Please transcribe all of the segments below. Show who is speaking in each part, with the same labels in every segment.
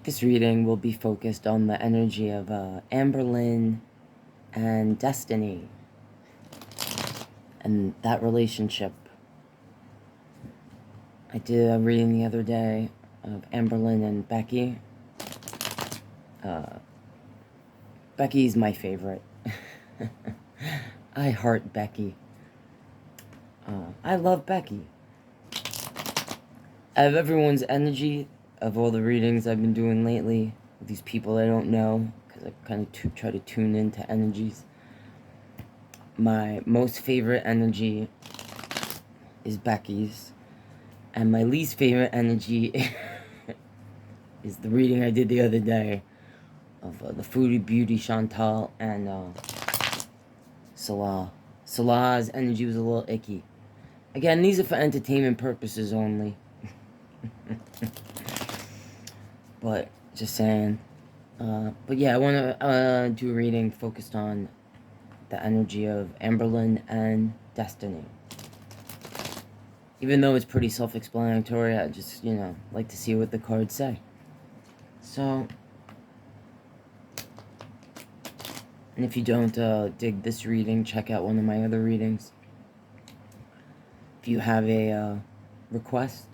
Speaker 1: This reading will be focused on the energy of Amberlynn and Destiny and that relationship. I did a reading the other day of Amberlynn and Becky. Becky's my favorite. I heart Becky. I love Becky. I have everyone's energy of all the readings I've been doing lately with these people I don't know, because I kind of try to tune into energies. My most favorite energy is Becky's, and my least favorite energy is the reading I did the other day of the Foodie Beauty Chantal and Salah. Salah's energy was a little icky. Again, these are for entertainment purposes only. But, just saying. But yeah, I want to do a reading focused on the energy of Amberlynn and Destiny. Even though it's pretty self-explanatory, I just, like to see what the cards say. So, and if you don't dig this reading, check out one of my other readings. If you have a request,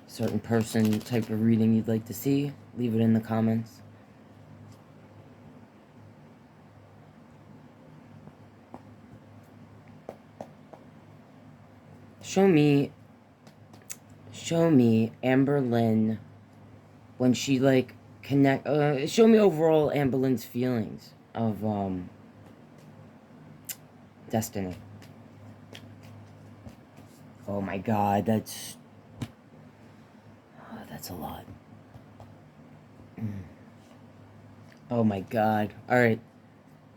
Speaker 1: certain person type of reading you'd like to see, leave it in the comments. Show me Amberlynn when she show me overall Amberlynn's feelings of Destiny. Oh my god, that's a lot. Oh my god. Alright.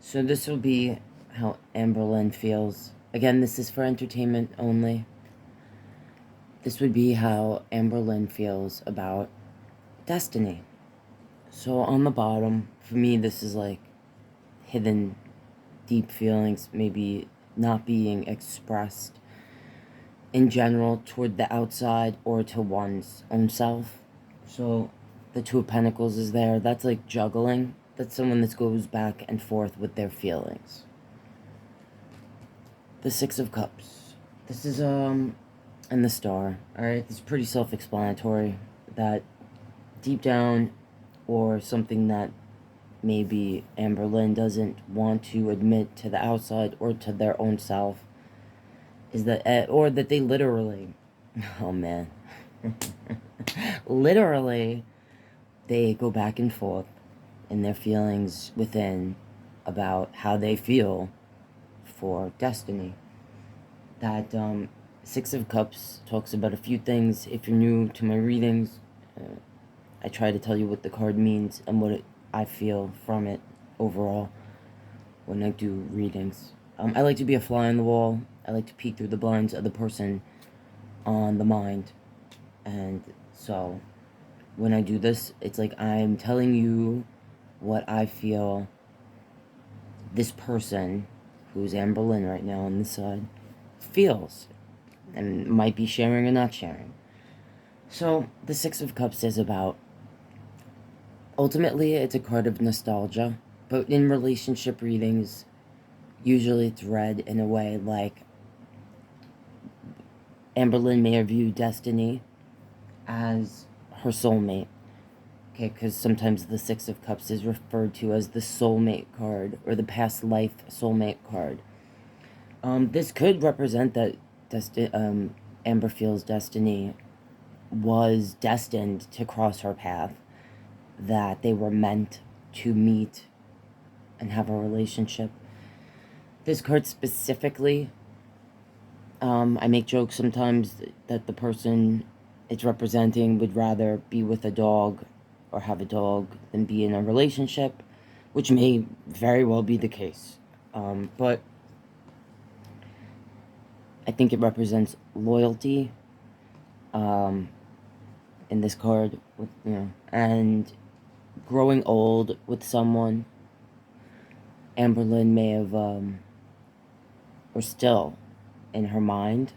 Speaker 1: So this will be how Amberlynn feels. Again, this is for entertainment only. This would be how Amberlynn feels about Destiny. So on the bottom, for me, this is like hidden, deep feelings, maybe not being expressed in general toward the outside or to one's own self. So the Two of Pentacles is there. That's like juggling. That's someone that goes back and forth with their feelings. The Six of Cups. This is and the Star. Alright, it's pretty self-explanatory that deep down, or something that maybe Amberlynn doesn't want to admit to the outside or to their own self, is that, or that they literally, oh man, literally, they go back and forth in their feelings within about how they feel for Destiny. That Six of Cups talks about a few things. If you're new to my readings, I try to tell you what the card means and what I feel from it overall when I do readings. I like to be a fly on the wall. I like to peek through the blinds of the person on the mind. And so, when I do this, it's like I'm telling you what I feel this person, who's Amberlynn right now on this side, feels. And might be sharing or not sharing. So, the Six of Cups is about, ultimately, it's a card of nostalgia. But in relationship readings, usually it's read in a way like Amberlynn may have viewed Destiny as her soulmate. Okay, because sometimes the Six of Cups is referred to as the soulmate card, or the past life soulmate card. This could represent that Amber feels Destiny was destined to cross her path, that they were meant to meet and have a relationship. This card specifically, I make jokes sometimes that the person it's representing would rather be with a dog or have a dog than be in a relationship, which may very well be the case. But I think it represents loyalty in this card, and growing old with someone. Amberlynn may have, or still, in her mind,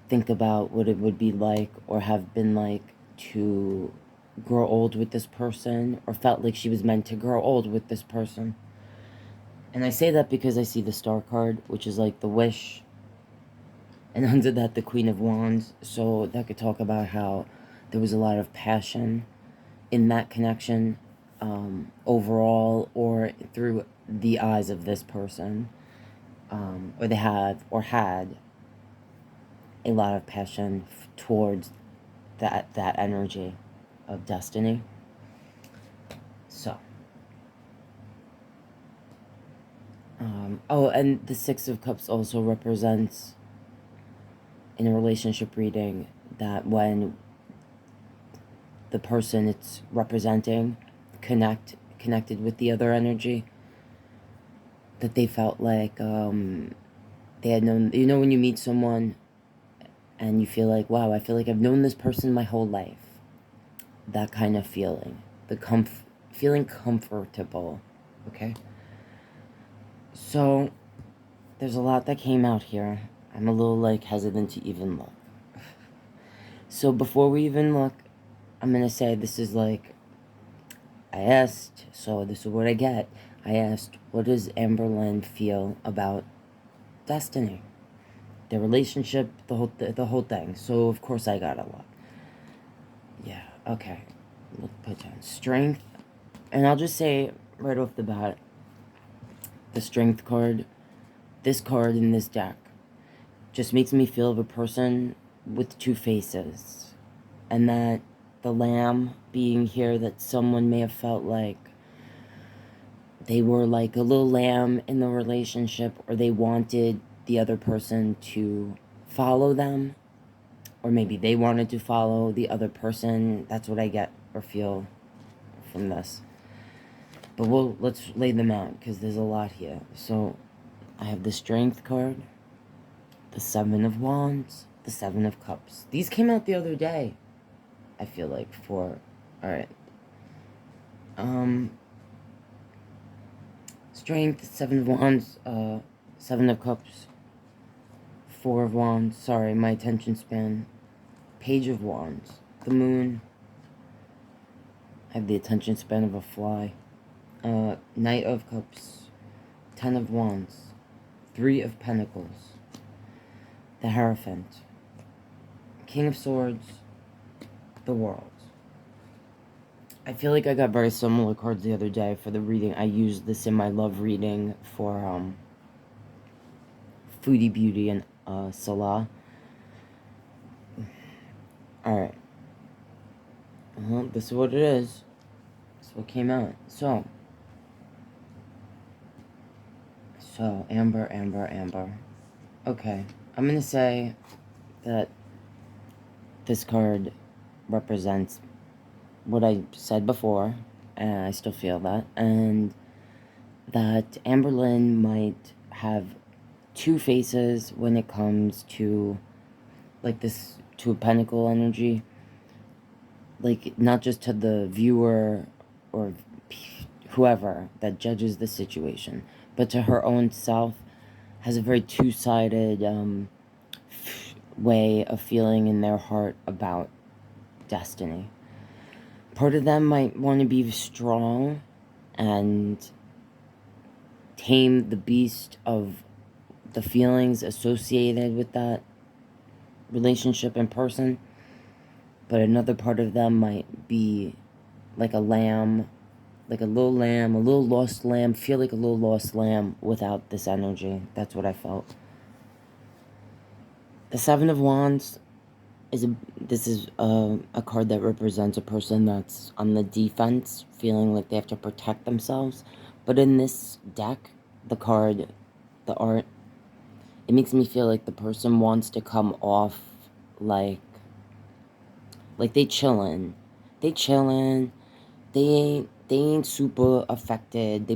Speaker 1: think about what it would be like or have been like to grow old with this person, or felt like she was meant to grow old with this person. And I say that because I see the Star card, which is like the wish, and under that the Queen of Wands. So that could talk about how there was a lot of passion in that connection, overall, or through the eyes of this person, or they have or had a lot of passion towards that energy of destiny. So, oh, and the Six of Cups also represents, in a relationship reading, that when the person it's representing connected with the other energy, that they felt like they had known, you know, when you meet someone and you feel like, wow, I feel like I've known this person my whole life. That kind of feeling. The feeling comfortable. Okay? So, there's a lot that came out here. I'm a little, like, hesitant to even look. So, before we even look, I'm going to say this is like, I asked, so this is what I get. I asked, what does Amberlynn feel about destiny? Their relationship, the whole thing. So, of course, I got a lot. Yeah, okay. Let's put down strength. And I'll just say right off the bat, the strength card, this card in this deck, just makes me feel of a person with two faces. And that the lamb being here, that someone may have felt like they were like a little lamb in the relationship, or they wanted the other person to follow them, or maybe they wanted to follow the other person. That's what I get or feel from this. But let's lay them out, because there's a lot here. So, I have the Strength card, the Seven of Wands, the Seven of Cups. These came out the other day, I feel like, alright. Strength, Seven of Wands, Seven of Cups, Four of Wands, sorry, my attention span, Page of Wands, the Moon, I have the attention span of a fly, Knight of Cups, Ten of Wands, Three of Pentacles, the Hierophant, King of Swords, the World. I feel like I got very similar cards the other day for the reading. I used this in my love reading for Foodie Beauty and Salah. Alright. This is what it is. This is what came out. So, Amber. Okay. I'm going to say that this card represents what I said before, and I still feel that, and that Amberlynn might have two faces when it comes to, like, this Two of Pentacle energy, like, not just to the viewer or whoever that judges the situation, but to her own self, has a very two-sided way of feeling in their heart about destiny. Part of them might want to be strong and tame the beast of the feelings associated with that relationship and person, but another part of them might be like a lamb, like a little lost lamb, feel like a little lost lamb without this energy. That's what I felt. The Seven of Wands is a card that represents a person that's on the defense, feeling like they have to protect themselves. But in this deck, the card, the art, it makes me feel like the person wants to come off like they chillin'. They ain't super affected.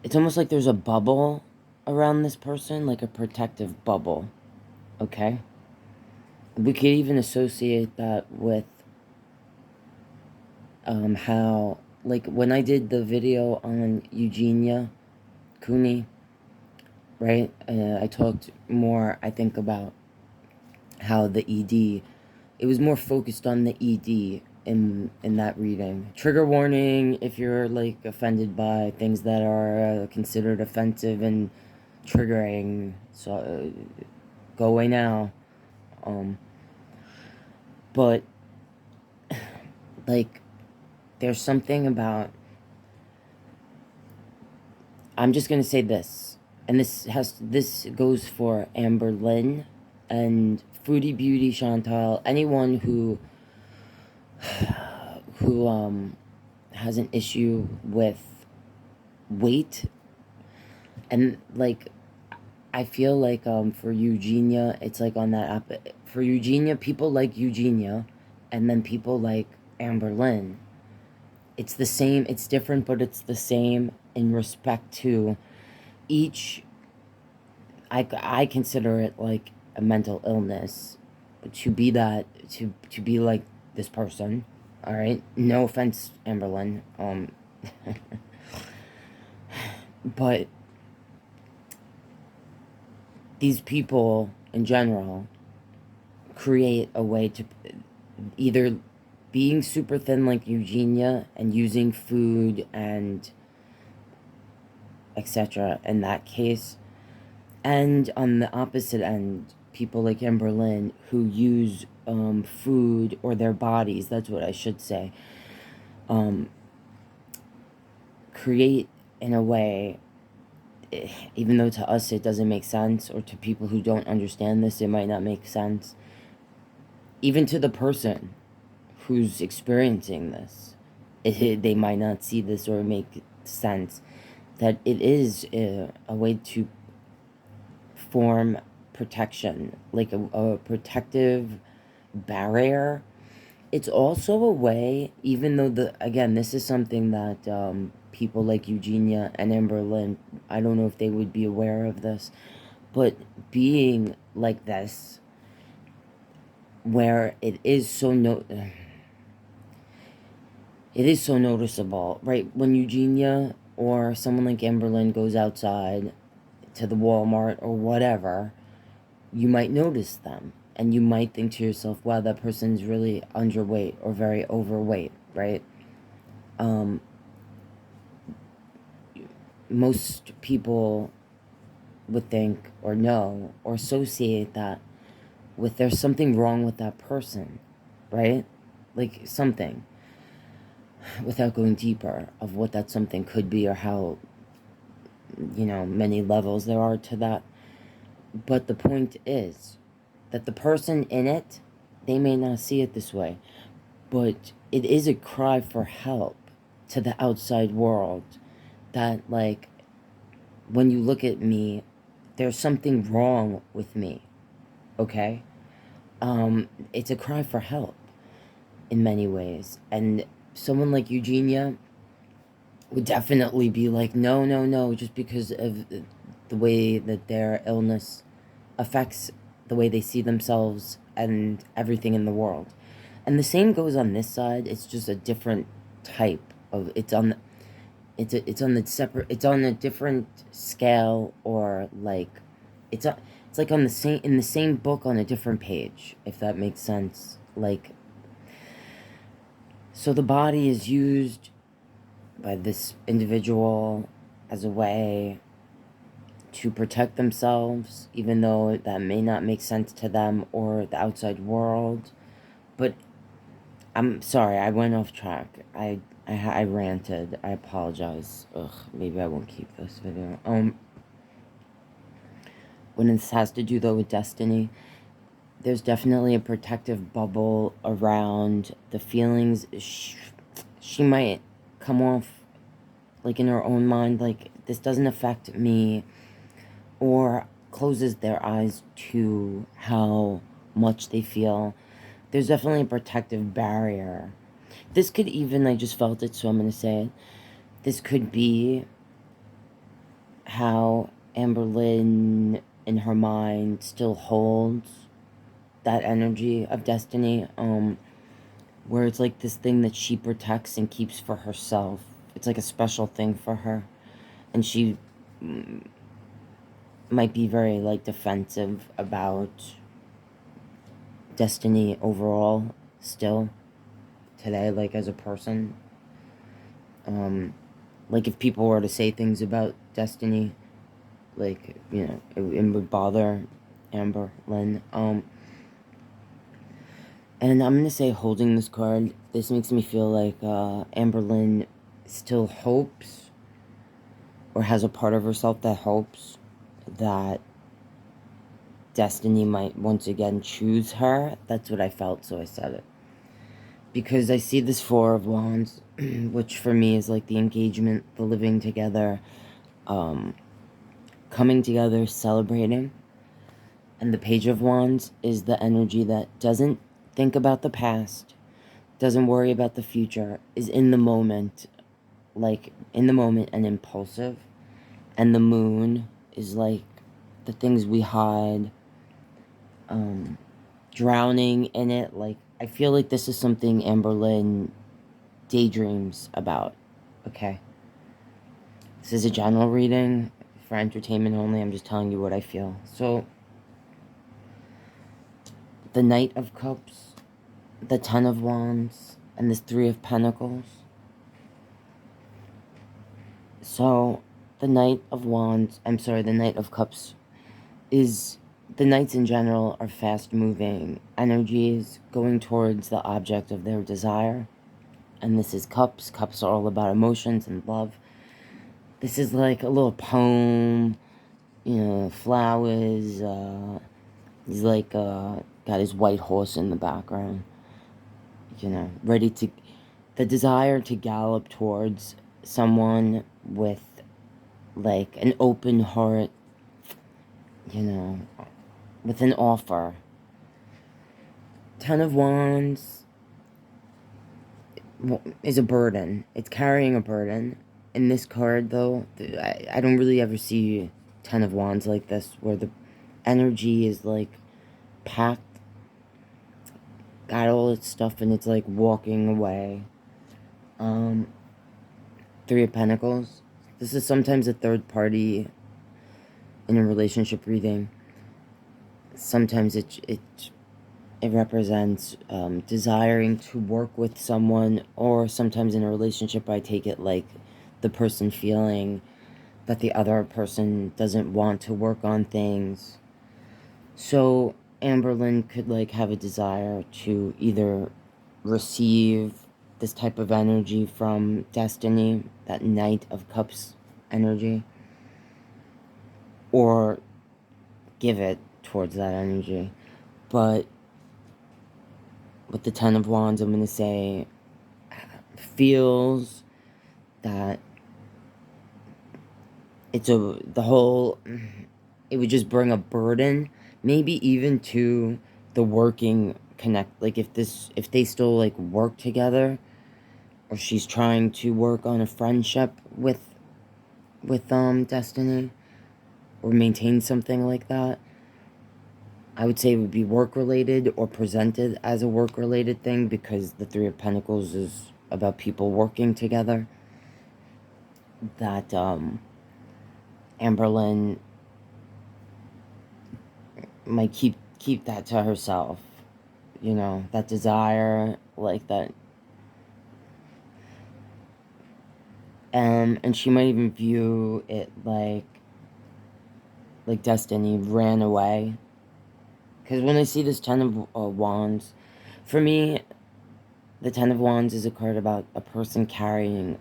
Speaker 1: It's almost like there's a bubble around this person, like a protective bubble. Okay? We could even associate that with how, like, when I did the video on Eugenia Cooney, right? I talked more, I think, about how the ED, it was more focused on the ED in that reading. Trigger warning if you're like offended by things that are considered offensive and triggering. So go away now. But like, there's something about, I'm just gonna say this, and this goes for Amberlynn and Fruity Beauty Chantal, anyone who has an issue with weight. And like, I feel like for Eugenia, it's like on that app. For Eugenia, people like Eugenia, and then people like Amberlynn. It's the same, it's different, but it's the same in respect to each. I consider it like a mental illness to be that, to be like this person. All right, no offense, Amberlynn. But these people in general create a way to either being super thin like Eugenia and using food and etc. in that case, and on the opposite end, people like Amberlynn who use food or their bodies, that's what I should say, create in a way, even though to us it doesn't make sense, or to people who don't understand this it might not make sense, even to the person who's experiencing this, they might not see this or make sense, that it is a way to form protection, like a protective barrier. It's also a way, even though again, this is something that people like Eugenia and Amberlynn, I don't know if they would be aware of this, but being like this, where it is so noticeable, right? When Eugenia or someone like Amberlynn goes outside to the Walmart or whatever, you might notice them. And you might think to yourself, wow, that person's really underweight or very overweight, right? Most people would think or know or associate that with there's something wrong with that person, right? Like something, without going deeper of what that something could be or how, many levels there are to that. But the point is that the person in it, they may not see it this way, but it is a cry for help to the outside world, that like, when you look at me, there's something wrong with me, okay? It's a cry for help in many ways. And someone like Eugenia would definitely be like, no, just because of the way that their illness affects the way they see themselves and everything in the world. And the same goes on this side. It's just a different type of, it's on a different scale, or like it's like on the same, in the same book on a different page, if that makes sense. Like, so the body is used by this individual as a way to protect themselves, even though that may not make sense to them or the outside world. But I'm sorry, I went off track. I ranted. I apologize. Ugh, maybe I won't keep this video. When this has to do though with destiny, there's definitely a protective bubble around the feelings. She might come off like in her own mind, like this doesn't affect me, or closes their eyes to how much they feel. There's definitely a protective barrier. This could even, I just felt it, so I'm going to say it. This could be how Amberlynn in her mind still holds that energy of destiny, where it's like this thing that she protects and keeps for herself. It's like a special thing for her. And she might be very like defensive about destiny overall still. today, like, as a person. Like, if people were to say things about Destiny, like, you know, it would bother Amberlynn. And I'm gonna say, holding this card, this makes me feel like Amberlynn still hopes, or has a part of herself that hopes, that Destiny might once again choose her. That's what I felt, so I said it. Because I see this Four of Wands, which for me is like the engagement, the living together, coming together, celebrating. And the Page of Wands is the energy that doesn't think about the past, doesn't worry about the future, is in the moment, like in the moment and impulsive. And the Moon is like the things we hide, drowning in it. Like, I feel like this is something Amberlynn daydreams about, okay? This is a general reading for entertainment only. I'm just telling you what I feel. So, the Knight of Cups, the Ten of Wands, and this Three of Pentacles. So, the Knight of Wands, the Knight of Cups is, the Knights in general are fast-moving energies going towards the object of their desire. And this is Cups. Cups are all about emotions and love. This is like a little poem, you know, flowers. He's like, got his white horse in the background, you know, ready to, the desire to gallop towards someone with, like, an open heart, you know, with an offer. Ten of Wands is a burden. It's carrying a burden. In this card, though, I don't really ever see Ten of Wands like this, where the energy is, like, packed, got all its stuff, and it's, like, walking away. Three of Pentacles. This is sometimes a third party in a relationship reading. Sometimes it represents desiring to work with someone, or sometimes in a relationship I take it like the person feeling that the other person doesn't want to work on things. So Amberlynn could, like, have a desire to either receive this type of energy from Destiny, that Knight of Cups energy, or give it towards that energy. But with the Ten of Wands, I'm going to say, feels that it's the whole, it would just bring a burden, maybe even to the working connect, like, if they still, like, work together, or she's trying to work on a friendship with Destiny, or maintain something like that. I would say it would be work-related, or presented as a work-related thing, because the Three of Pentacles is about people working together. That Amberlynn might keep that to herself, you know, that desire, like that. And she might even view it like Destiny ran away. Because when I see this Ten of Wands, for me, the Ten of Wands is a card about a person carrying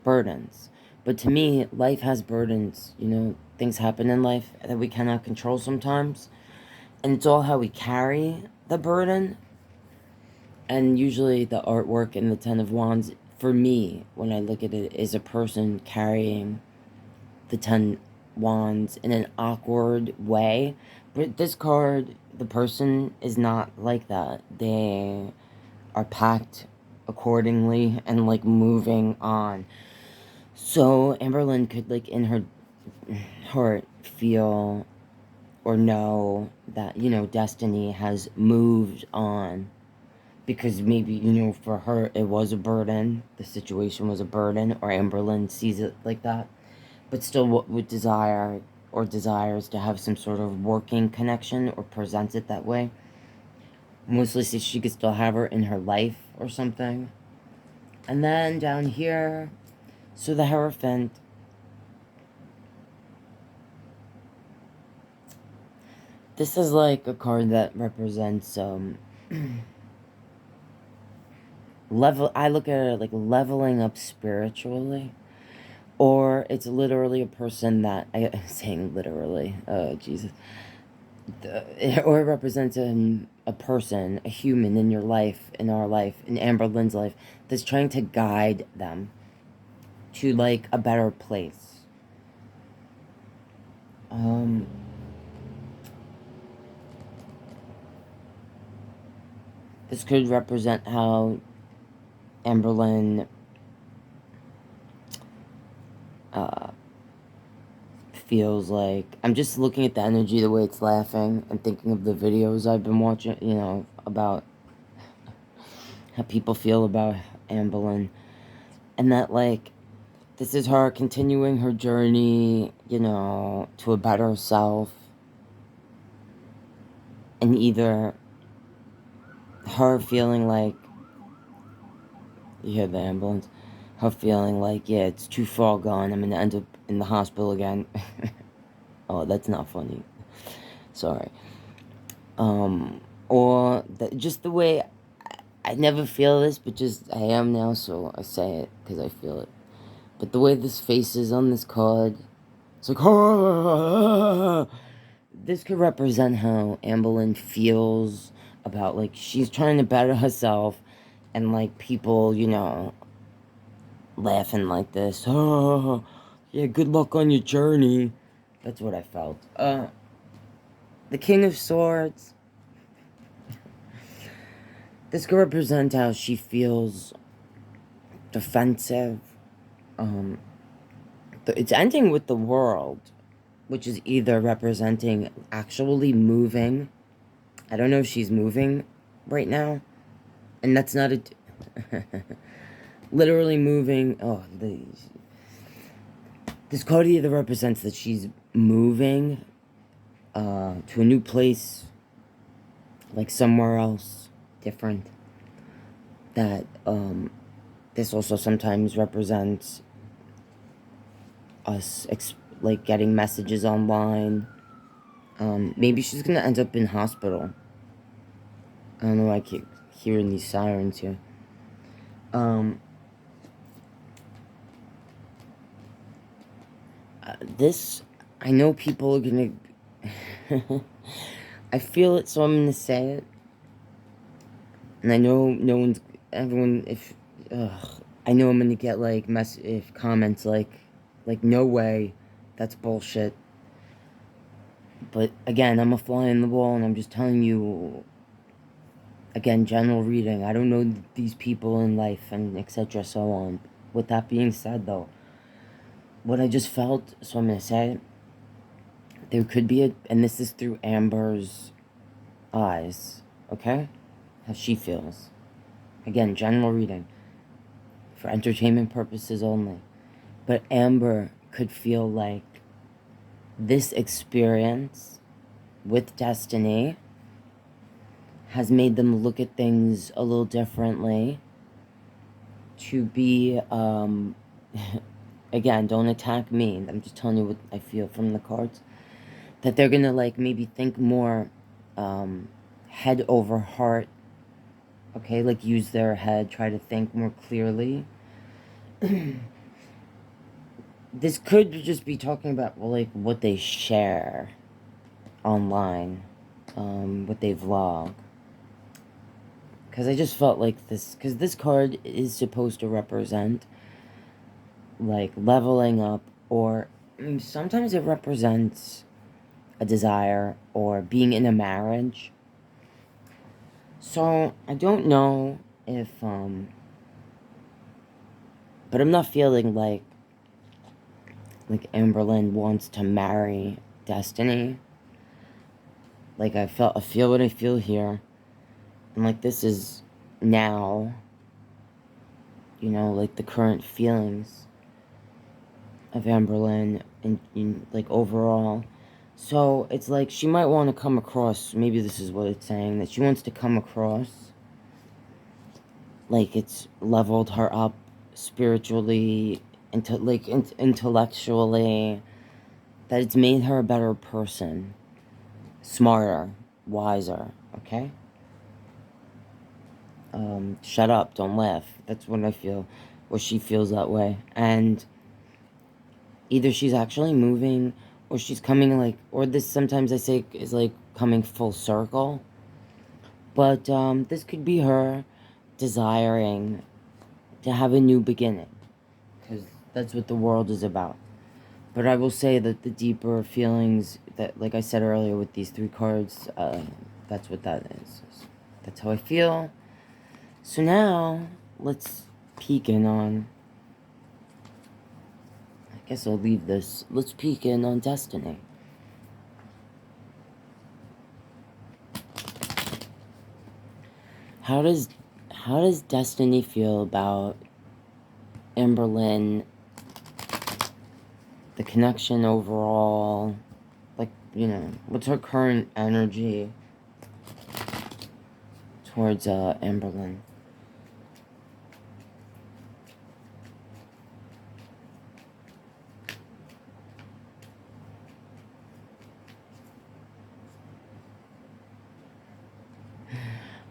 Speaker 1: burdens. But to me, life has burdens, you know, things happen in life that we cannot control sometimes. And it's all how we carry the burden. And usually the artwork in the Ten of Wands, for me, when I look at it, is a person carrying the Ten Wands in an awkward way. But this card, the person is not like that. They are packed accordingly and, like, moving on. So Amberlynn could, like, in her heart feel or know that, you know, Destiny has moved on. Because maybe, you know, for her it was a burden. The situation was a burden, or Amberlynn sees it like that. But still would desire, or desires to have some sort of working connection, or presents it that way. Mostly so she could still have her in her life, or something. And then down here, so the Hierophant, this is like a card that represents I look at it like leveling up spiritually, or it's literally a person that I'm saying literally, oh Jesus, or it represents a person, a human in your life, in our life, in Amberlynn's life, that's trying to guide them to like a better place. This could represent how Amberlynn feels like. I'm just looking at the energy, the way it's laughing, and thinking of the videos I've been watching, you know, about how people feel about Amberlynn. And that, like, this is her continuing her journey, you know, to a better self. And either her feeling like, you hear the ambulance, her feeling like, yeah, it's too far gone, I'm gonna end up in the hospital again. Oh, that's not funny. Sorry. Or just the way, I never feel this, but just, I am now, so I say it, because I feel it. But the way this face is on this card, it's like, oh, this could represent how Amberlynn feels about, like, she's trying to better herself, and, like, people, you know, laughing like this. Oh, yeah, good luck on your journey. That's what I felt. The King of Swords. This could represent how she feels defensive. It's ending with the World, which is either representing actually moving. I don't know if she's moving right now. And that's not a... literally moving. Oh, this card either represents that she's moving to a new place, like somewhere else, different. That, this also sometimes represents us, like, getting messages online. Maybe she's gonna end up in hospital. I don't know why I keep hearing these sirens here. This, I know people are gonna... I feel it, so I'm gonna say it. And I know everyone, if... I know I'm gonna get, like, comments like, no way, that's bullshit. But, again, I'm a fly in the wall, and I'm just telling you, again, general reading. I don't know these people in life, and etc. so on. With that being said, though, what I just felt, so I'm gonna say it, there could be and this is through Amber's eyes, okay? How she feels. Again, general reading. For entertainment purposes only. But Amber could feel like this experience with Destiny has made them look at things a little differently. To be, again, don't attack me. I'm just telling you what I feel from the cards. That they're gonna, like, maybe think more head over heart. Okay, like, use their head, try to think more clearly. This could just be talking about, well, like, what they share online, what they vlog. Because I just felt like this, because this card is supposed to represent, like, leveling up, or sometimes it represents a desire, or being in a marriage. So, I don't know if, but I'm not feeling like Amberlynn wants to marry Destiny. Like, I feel what I feel here. And, like, this is now, you know, like, the current feelings of Amberlynn, and like, overall. So, it's like, she might want to come across, maybe this is what it's saying, that she wants to come across like it's leveled her up spiritually, intellectually, that it's made her a better person, smarter, wiser, okay? Shut up, don't laugh. That's what I feel, or she feels that way. And either she's actually moving, or she's coming, like, or this sometimes I say is like coming full circle. But this could be her desiring to have a new beginning, because that's what the world is about. But I will say that the deeper feelings that, like I said earlier with these 3 cards, that's what that is. That's how I feel. So now, let's peek in on... I guess I'll leave this. Let's peek in on Destiny. How does Destiny feel about Amberlynn, the connection overall, like, you know, what's her current energy towards Amberlynn?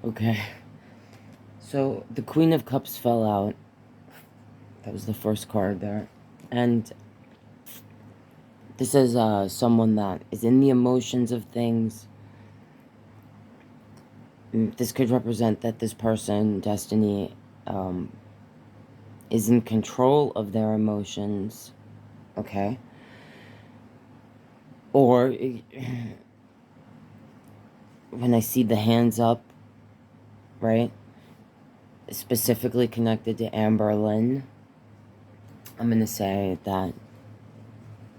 Speaker 1: Okay. So, the Queen of Cups fell out. That was the first card there. And this is someone that is in the emotions of things. This could represent that this person, Destiny, is in control of their emotions. Okay? Or, when I see the hands up, right? Specifically connected to Amberlynn, I'm going to say that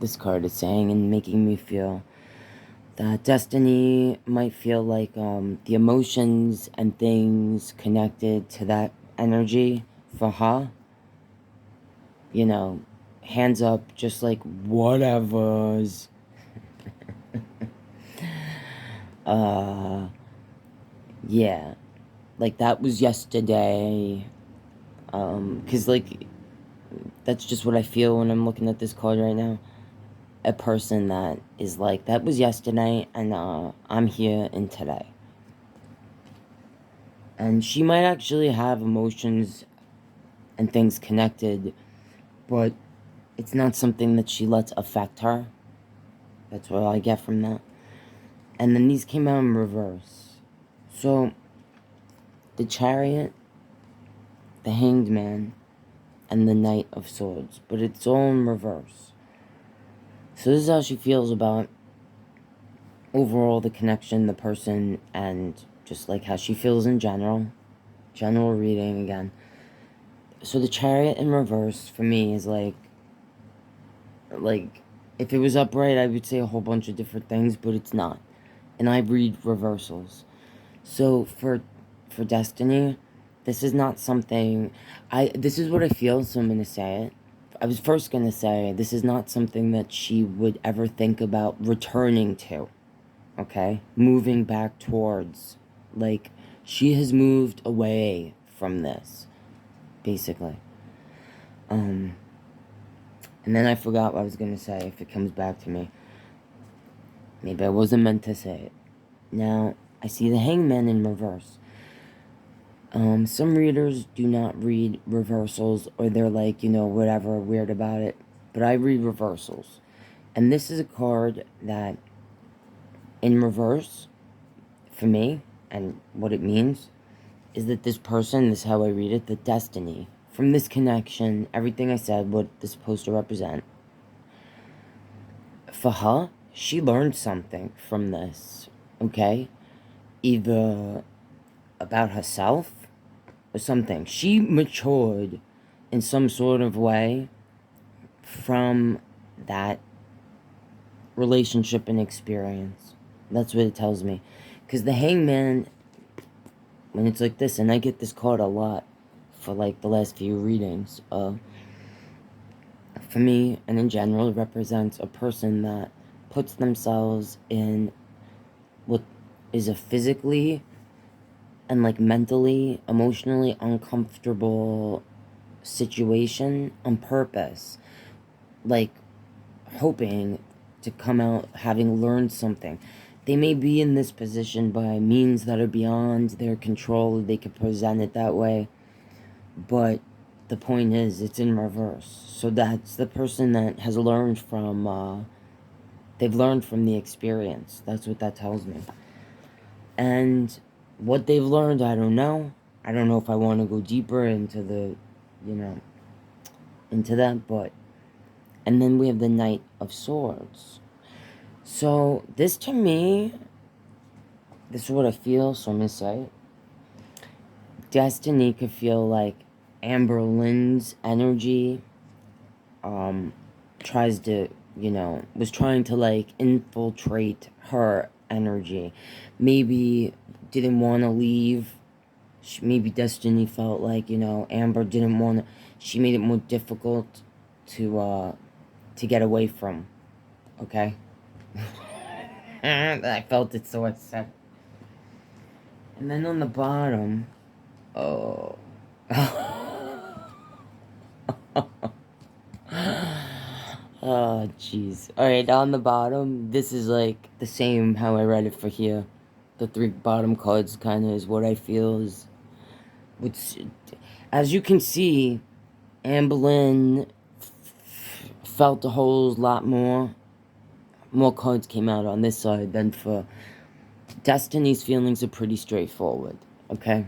Speaker 1: this card is saying and making me feel that Destiny might feel like the emotions and things connected to that energy for her, you know, hands up, just like whatever's. Yeah, like that was yesterday, because like that's just what I feel when I'm looking at this card right now. A person that is like, that was yesterday, and I'm here in today. And she might actually have emotions and things connected, but it's not something that she lets affect her. That's what I get from that. And then these came out in reverse. So, the Chariot, the Hanged Man, and the Knight of Swords. But it's all in reverse. So this is how she feels about overall the connection, the person, and just like how she feels in general. General reading again. So the Chariot in reverse for me is like if it was upright I would say a whole bunch of different things, but it's not. And I read reversals. So for Destiny, this is not something this is what I feel, so I'm gonna say it. I was first gonna say this is not something that she would ever think about returning to. Okay? Moving back towards. Like, she has moved away from this, basically. And then I forgot what I was gonna say, if it comes back to me. Maybe I wasn't meant to say it. Now, I see the Hangman in reverse. Some readers do not read reversals, or they're like, you know, whatever, weird about it. But I read reversals. And this is a card that, in reverse, for me, and what it means, is that this person, this is how I read it, the destiny, from this connection, everything I said, what this is supposed to represent, for her, she learned something from this, okay? Either about herself or something. She matured in some sort of way from that relationship and experience. That's what it tells me. Because the Hangman, when it's like this, and I get this card a lot for like the last few readings, for me and in general, it represents a person that puts themselves in what is a physically and like mentally, emotionally uncomfortable situation on purpose, like hoping to come out having learned something. They may be in this position by means that are beyond their control. They could present it that way, but the point is, it's in reverse. So that's the person that has learned from, they've learned from the experience. That's what that tells me. And what they've learned, I don't know. I don't know if I want to go deeper into the, into that, but... And then we have the Knight of Swords. So, this to me, this is what I feel, so I'm going to say it. Destiny could feel like Amberlynn's energy tries to, was trying to, like, infiltrate her energy. Maybe didn't want to leave. Maybe Destiny felt like, Amber didn't want to... She made it more difficult to get away from. Okay? I felt it, so I said. And then on the bottom... Oh... Oh, jeez. Alright, on the bottom, this is like the same how I read it for here. The 3 bottom cards kind of is what I feel is... Which, as you can see, Amberlynn felt a whole lot more. More cards came out on this side than for Destiny's. Feelings are pretty straightforward, okay?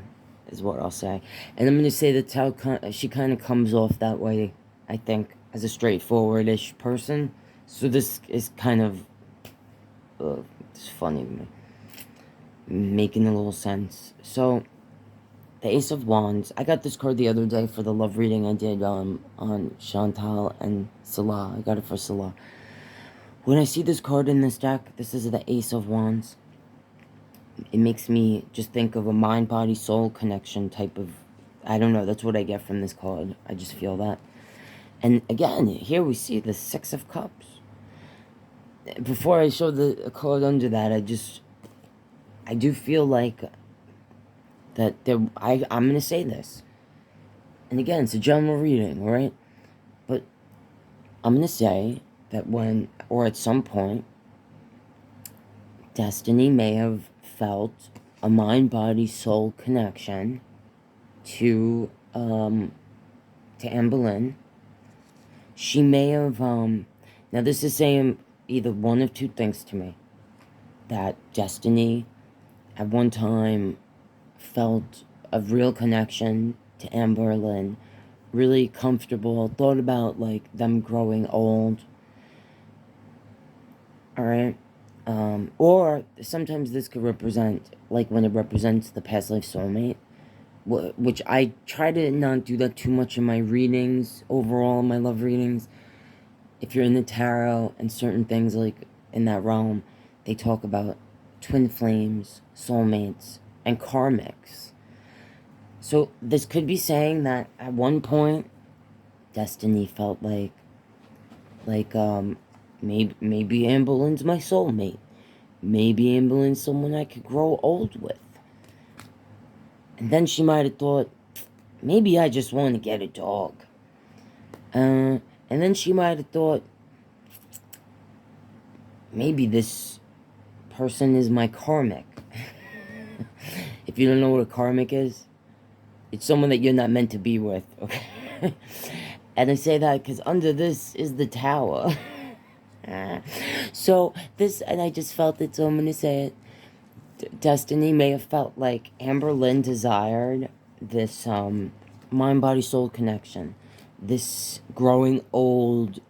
Speaker 1: Is what I'll say. And I'm going to say that she kind of comes off that way, I think, as a straightforward-ish person. So this is kind of... it's funny to me. Making a little sense. So, the Ace of Wands. I got this card the other day for the love reading I did on Chantal and Salah. I got it for Salah. When I see this card in this deck, this is the Ace of Wands. It makes me just think of a mind-body-soul connection type of... I don't know, that's what I get from this card. I just feel that. And again, here we see the Six of Cups. Before I show the card under that, I do feel like that I'm going to say this. And again, it's a general reading, right? But I'm going to say that when, or at some point, Destiny may have felt a mind-body-soul connection to Amberlynn. She may have, now this is saying either one of two things to me. That Destiny, at one time, felt a real connection to Amberlynn, really comfortable, thought about, like, them growing old. Alright? Or sometimes this could represent, like when it represents the past life soulmate, which I try to not do that too much in my readings, overall in my love readings. If you're in the tarot and certain things like in that realm, they talk about twin flames, soulmates, and karmics. So this could be saying that at one point, Destiny felt like maybe Amberlynn's my soulmate. Maybe Amberlynn's someone I could grow old with. And then she might have thought, maybe I just want to get a dog. And then she might have thought, maybe this person is my karmic. If you don't know what a karmic is, it's someone that you're not meant to be with, okay? And I say that because under this is the Tower. So this, and I just felt it, so I'm going to say it. Destiny may have felt like Amberlynn desired this mind-body-soul connection. This growing old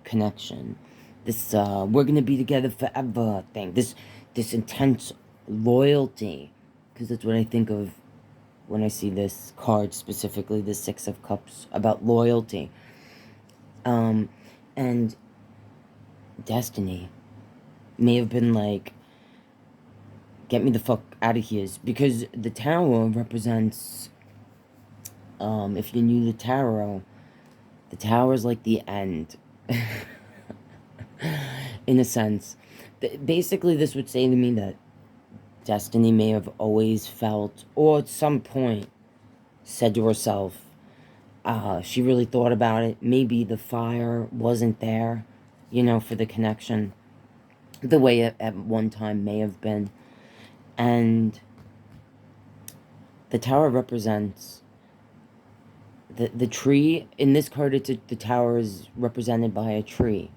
Speaker 1: connection. This we're going to be together forever thing. This intense loyalty. Because that's what I think of when I see this card, specifically the Six of Cups, about loyalty. And Destiny may have been like, get me the fuck out of here. Because the Tower represents, if you knew the Tower is like the end. In a sense. Basically, this would say to me that Destiny may have always felt, or at some point said to herself, she really thought about it. Maybe the fire wasn't there, you know, for the connection, the way it at one time may have been. And the tower represents the tree. In this card, the tower is represented by a tree.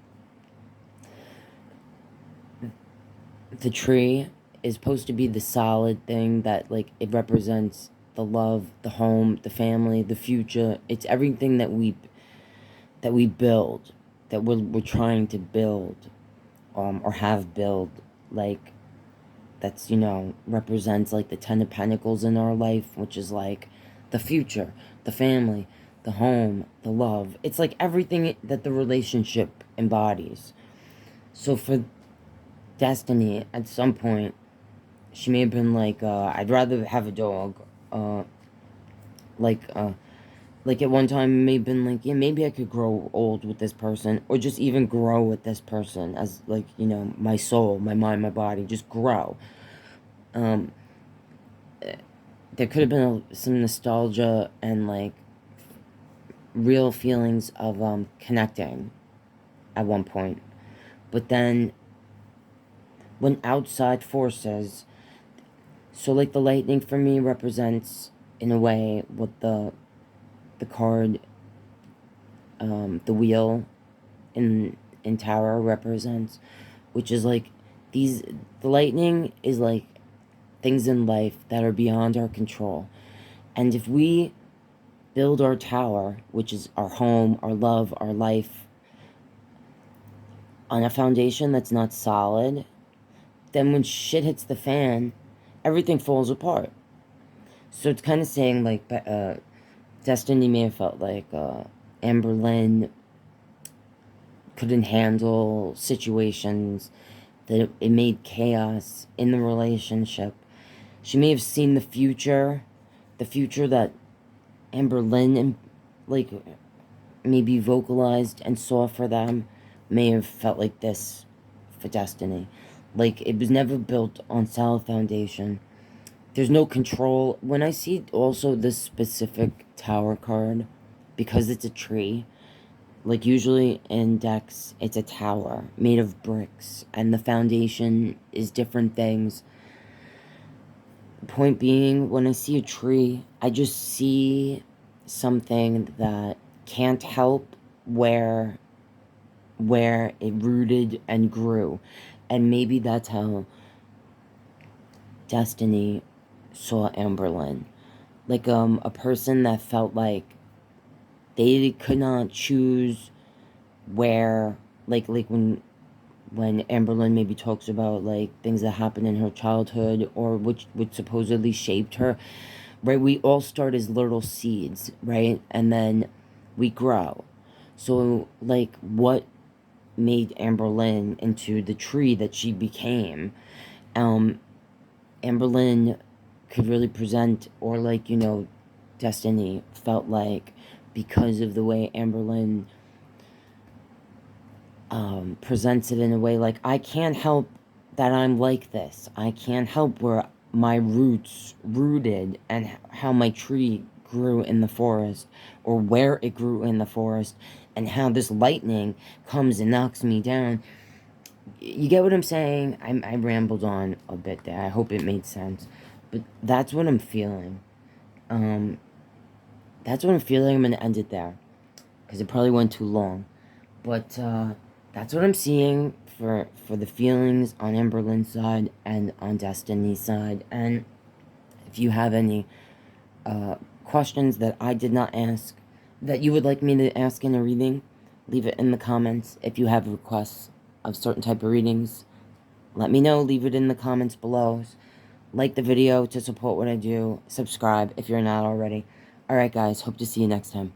Speaker 1: The tree is supposed to be the solid thing that, like, it represents the love, the home, the family, the future. It's everything that we build, that we're trying to build, or have built, like, that's, you know, represents, like, the 10 of Pentacles in our life, which is, like, the future, the family, the home, the love. It's, like, everything that the relationship embodies. So for Destiny, at some point, she may have been like, I'd rather have a dog. Like at one time, may have been like, yeah, maybe I could grow old with this person, or just even grow with this person as, like, you know, my soul, my mind, my body, just grow. There could have been some nostalgia and, like, real feelings of connecting at one point. But then, when outside forces, so, like, the lightning for me represents, in a way, what the card, the wheel in Tower represents, which is, like, the lightning is, like, things in life that are beyond our control. And if we build our tower, which is our home, our love, our life, on a foundation that's not solid, then when shit hits the fan, everything falls apart. So it's kind of saying, like, Destiny may have felt like Amberlynn couldn't handle situations, that it made chaos in the relationship. She may have seen the future that Amberlynn, like, maybe vocalized and saw for them, may have felt like this for Destiny. Like, it was never built on solid foundation. There's no control. When I see also this specific tower card, because it's a tree, like, usually in decks, it's a tower made of bricks, and the foundation is different things. Point being, when I see a tree, I just see something that can't help where it rooted and grew. And maybe that's how Destiny saw Amberlynn. Like, a person that felt like they could not choose where, like when Amberlynn maybe talks about, like, things that happened in her childhood, or which supposedly shaped her, right? We all start as little seeds, right? And then we grow. So, like, what made Amberlynn into the tree that she became? Amberlynn could really present, or, like, you know, Destiny felt like, because of the way Amberlynn presents it in a way, like, I can't help that I'm like this. I can't help where my roots rooted, and how my tree grew in the forest, or where it grew in the forest, and how this lightning comes and knocks me down. You get what I'm saying? I rambled on a bit there. I hope it made sense. But that's what I'm feeling. That's what I'm feeling. I'm going to end it there, because it probably went too long. But that's what I'm seeing for the feelings on Amberlynn's side and on Destiny's side. And if you have any questions that I did not ask, that you would like me to ask in a reading, leave it in the comments. If you have requests of certain type of readings, let me know. Leave it in the comments below. Like the video to support what I do. Subscribe if you're not already. Alright guys, hope to see you next time.